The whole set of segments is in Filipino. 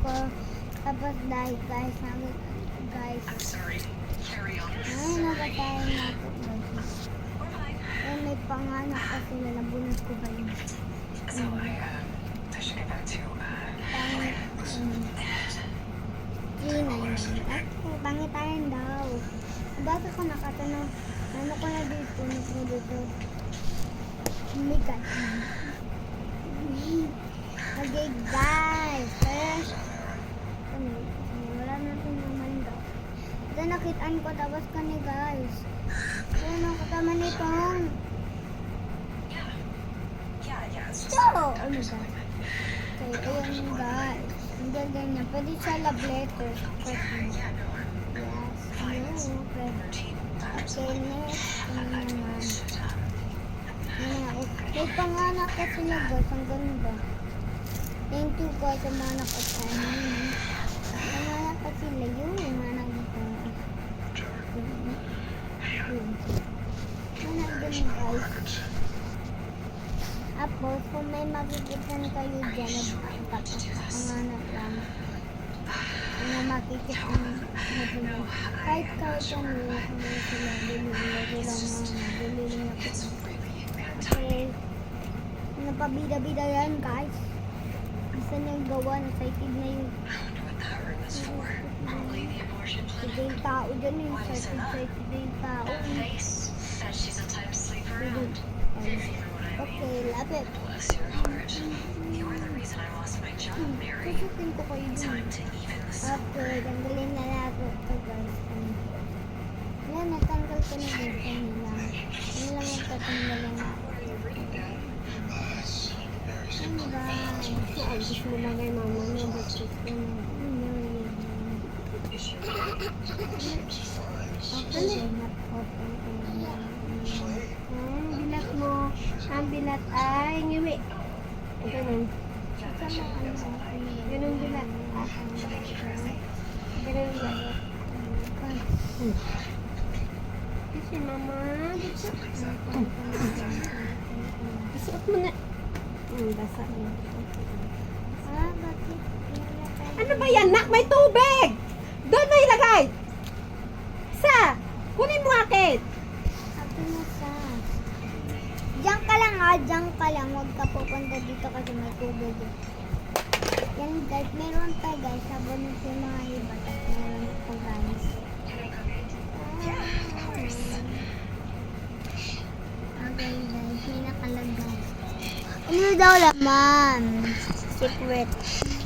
ko. Tapos dahil guys, guys. Ay, nagatay na ako guys. Eh, may panganak kasi na nabunod ko ba yun? Pangitain daw. Dati ko nakatanong, ano ko na dito, Mikat. Okay guys, first, wala natin naman daw. Ito nakitaan ko, tapos ka ni guys. Ano ko tama nitong? So, ano ba? Okay, ayun guys. Ang ganda niya. Pwede siya love letter. Yes, no, pwede. Okay, next. Ano naman? May panganak kasi na guys. Ang ganda. Thank you guys sa mga nakatanin. Panganak kasi sila yun. Manang dito. Manang din guys. Tapos, kung may makikitan kayo dyan, panganak lang. Kung makikita mo, kahit kami, hindi sila, bilili lang ako. Okay. Napabida-bida yan, guys. Isa na yung gawa, excited na yung sige yung tao dyan, yung excited na yung tao. Okay, love it. Kusutin ko kayo dun. Okay, tanggalin na natin ito guys. Yan, natanggal ko na din kanila. Ano lang yung tatanggalin natin. Ano ba? Gusto mo lang kay mama na. Gusto mo na. Okay, bilat mo. Ang bilat ay ngiwi. Ganun. Ganun bilat. Ganun bilat. Kasi mama, isuot mo na. Basa mo. Bakit? Ano ba yan, nak? May tubig! Doon mo ilagay! Sa! Kunin mo akin! Akin na sa. Diyan ka lang ha, diyan ka lang. Huwag ka pupunta dito kasi may tubig. Yan guys, meron tayo guys. Sabon sa mga iba. Tapos meron ito guys. Okay guys, may nakalagay. Ano daw laman? Secret.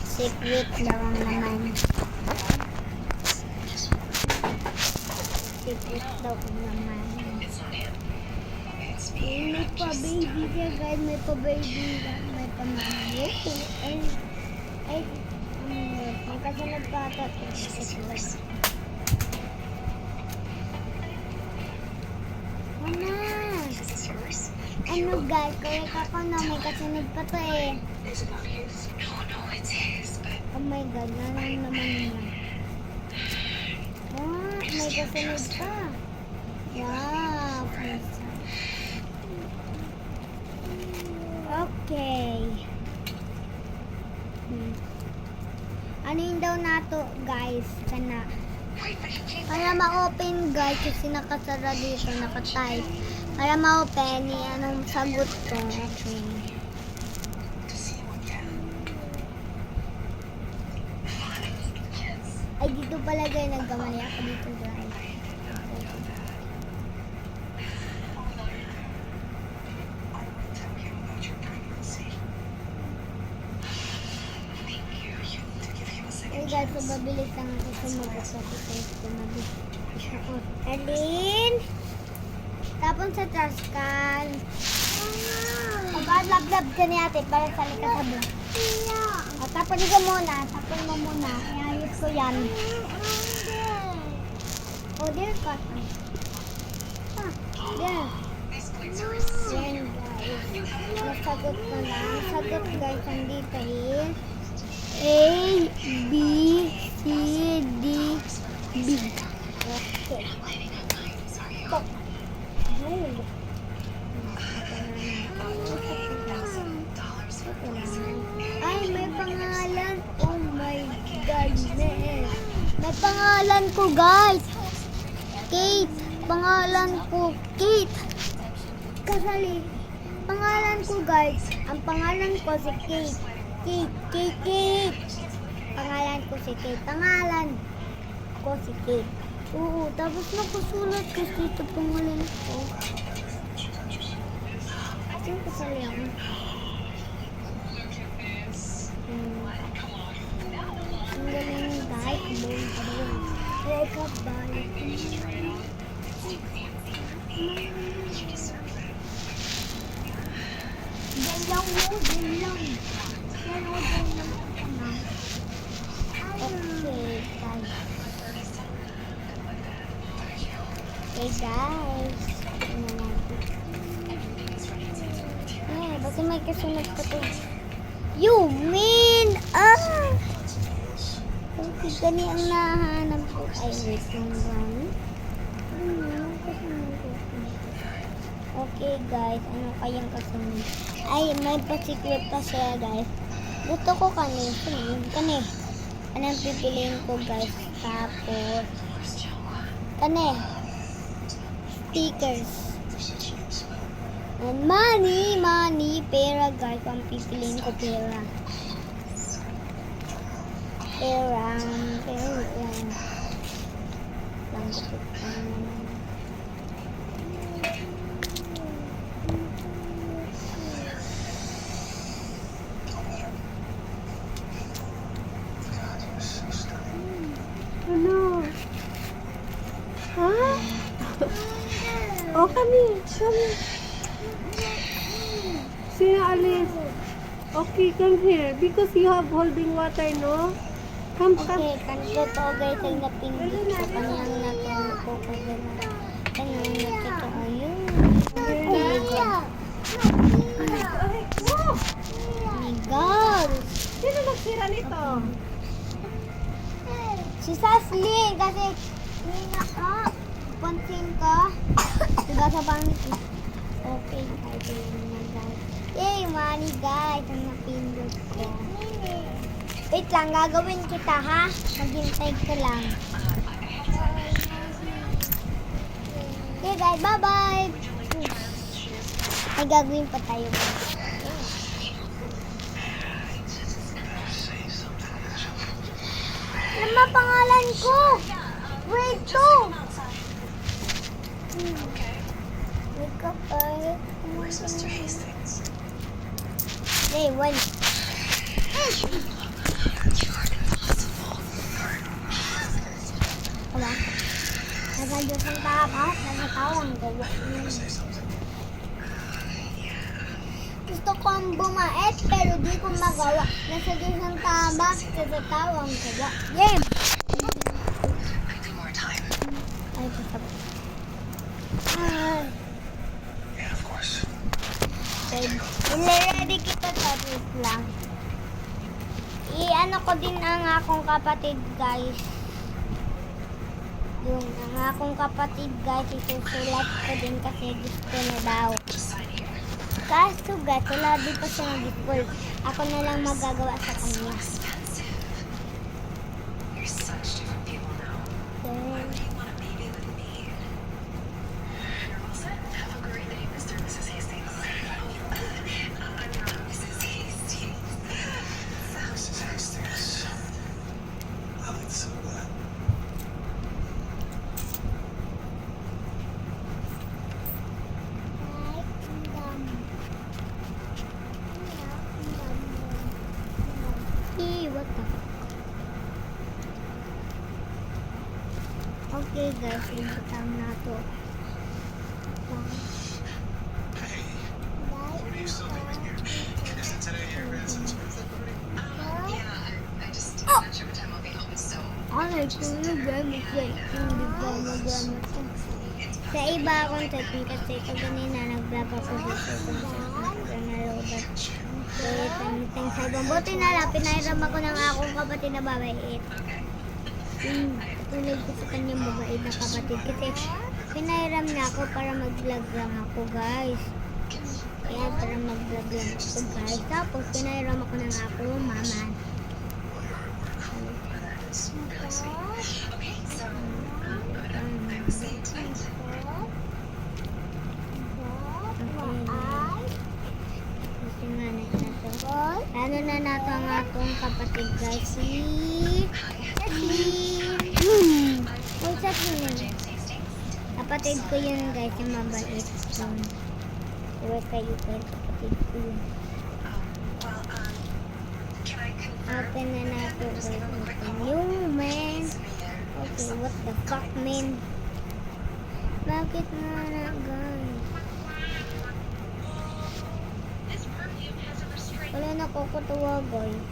Secret daw ang laman. Secret daw ang laman. May pa baby siya guys, may pa baby, may pa mami. Ay, may kasunod pa ata. Ano guys, kaya ako na may kasunod pa to eh. Oh my god, nalang naman niya. Ah, may kasunod pa. Wow, okay. Ano yun daw nato guys? Kana. Para ma-open guys kasi nakasara dito, nakatype. Para ma-open anong sagot ko. Okay. Ay dito pala guys, nagkamali ako dito guys. Guys, so mabilis lang ako sumagot sa test ko. Alin? Tapon sa trash can. Pag-lab-lab ka ni ate para sa likas sa vlog. Tapon ka muna. Tapon mo muna. Iayos ko yan. Oh, there ka. There. Yan guys. Nasagot ko lang. Sagot guys, andito is A, B, C, D, B. Okay. Stop. Ay, may pangalan. Oh my Pangalan ko, guys. Kate. Pangalan ko, Kate. Kasali. Pangalan ko, guys. Ang pangalan ko si Kate. Kate. Pangalan ko si Kate. Pangalan ko si Kate. Oo, tapos nakusulat ko dito pangalan ko. Sino kasali ako? Ang galing, guys. Wake up, balik. Diyan lang mo, diyan lang. Diyan lang. Okay, guys. Hey, guys. Tingnan natin. Basta may kasunod pa to. You mean, okay, gani ang nahanap ko. Ay, wait lang. Okay, guys. Ano kayang kasunod? Ay, may pa-secret pa siya, guys. Gusto ko kani. Anong pipiliin ko, guys? Tapos, kani. Stickers. And money, pera, guys. Ang pipiliin ko, pera. Pera. Ano? Ha? Oh, kami. Sino alis? Okay, come here. Because you have holding water, no? Come. Okay, kanto to, guys. Ang napindot sa kanyang natin ko. Kanyang natin ko. Ayun. Oh my God. Sino nagsira nito? Si Sasley, kasi pansin ka. Diba sa pangit? Okay, guys. Yay, money, guys. Ang napindot ko. Wait lang, gagawin kita, ha? Maghintay ka lang. Okay, guys. Bye-bye. May gagawin pa tayo. Ano ba pangalan ko? Grade 2. Wake up, Where's Mr. Hastings? Hey, one. Diba? Nasa Diyos ang tapas, nasa tawang gawa. Gusto kong bumait, pero di ko magawa. Nasa Diyos ang tabas, nasa tawang gawa. Game! Ay, pasap. Yeah, of course. Ready kita sa wait lang. I-ano ko din ang akong kapatid, guys. Yung ang akong kapatid, guys, isusulat ko din kasi gusto na daw. Kaso, guys, wala din pa siya nag-school. Ako na lang magagawa sa kanya. You're such different people now. Why would you want a baby with me? You're all set. Have a great day, Mr. and Mrs. Hastings. I'm not Mrs. Hastings. Mrs. Hastings. I like to say that. What the fuck? Okay, guys, ibutang na to. Hey, what are you still doing here? Isn't today your grandson's birthday party? Yeah, I just not sure what time I'll be home, so. Ay, kung nagamit yan, hindi pa magamit ko. Sa iba akong setting kasi ito ganina naglaba ko dito kung saan nalobat. Wait, anything sa ibang. Buti na lang, pinairam ako ng akong kapatid na babait. Tulad ko sa kanyang mabait na kapatid. Kasi pinairam niya ako para mag-vlog lang ako, guys. Kaya para mag-vlog lang ako, guys. Tapos pinairam ako ng ako, mama. Ito ang akong kapatid guys. Si Uy, Chatlin. Kapatid ko yun guys, yung mabait. Diba kayo kapatid ko yun. Can I confirm? Open na natin guys. Open yung man. Okay, what the fuck man? Bakit nga na guys? This perfume has a restraint. Wala na kukutuwa guys.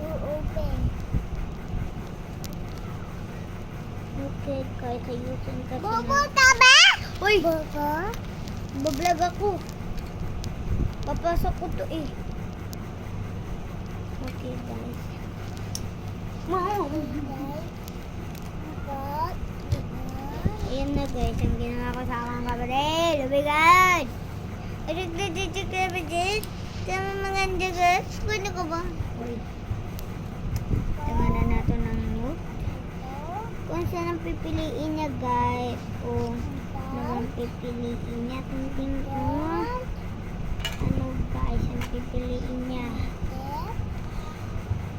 Open. Okay, kahit ayusin kasi Bobo, tama? Uy! Bobo? Bablog ako. Papasok ko to eh. Okay guys. Ayan na guys, ang ginawa ko sa akong kapatid. Lubigan! Adik-dik-dik kapatid. Tama maganda guys. Kuno ko ba? Uy. Tamanan natin ng note. Kung saan ang pipiliin niya guys. O, ano ang pipiliin niya? Tingting ko. Ano guys ang pipiliin niya?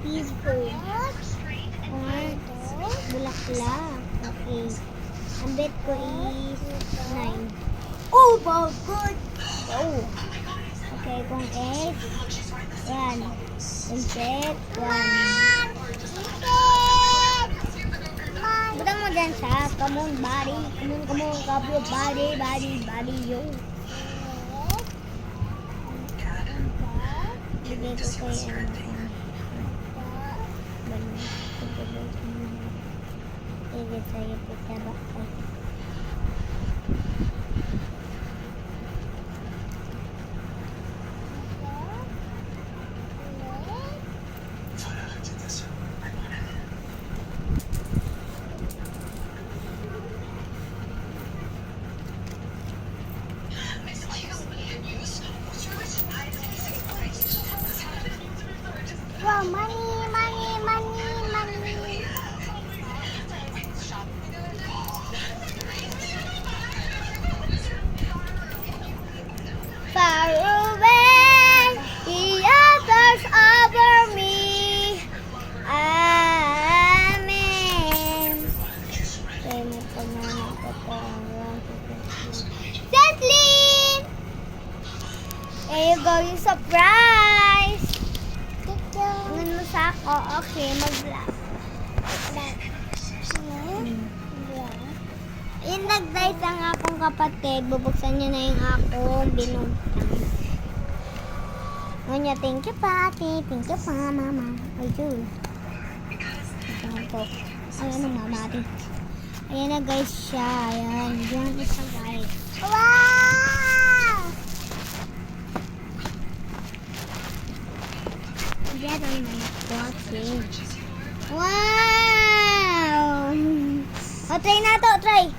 Peaceful. Or bulaklak. Okay. Ang bet ko is 9. Oh, good. Oh. Okay, kung S, 1. Kung Z, 1. Butang mo dyan sa come on body. Come on, copy of body, yo. Bigay ko kay ano. Bigay sa'yo pita ba? Wow, money. Far away, the others over me. Amen. Okay, may pagmana ko po. Kathleen! There you go, yung surprise! Tingnan mo sa ako. Okay, mag-vlog. Yun nag-dice ang akong kapatid. Bubuksan niya na yung akong binuksan. Ngayon, thank you pa, ate. Thank you pa, mama. Ay, Jul. Ayan po. Ay, ano, mama, ate. Ayan na, guys, siya. Ayan. Diyan na siya, guys. Wow! Diyan ang mga watching. Wow! O, try na to, try.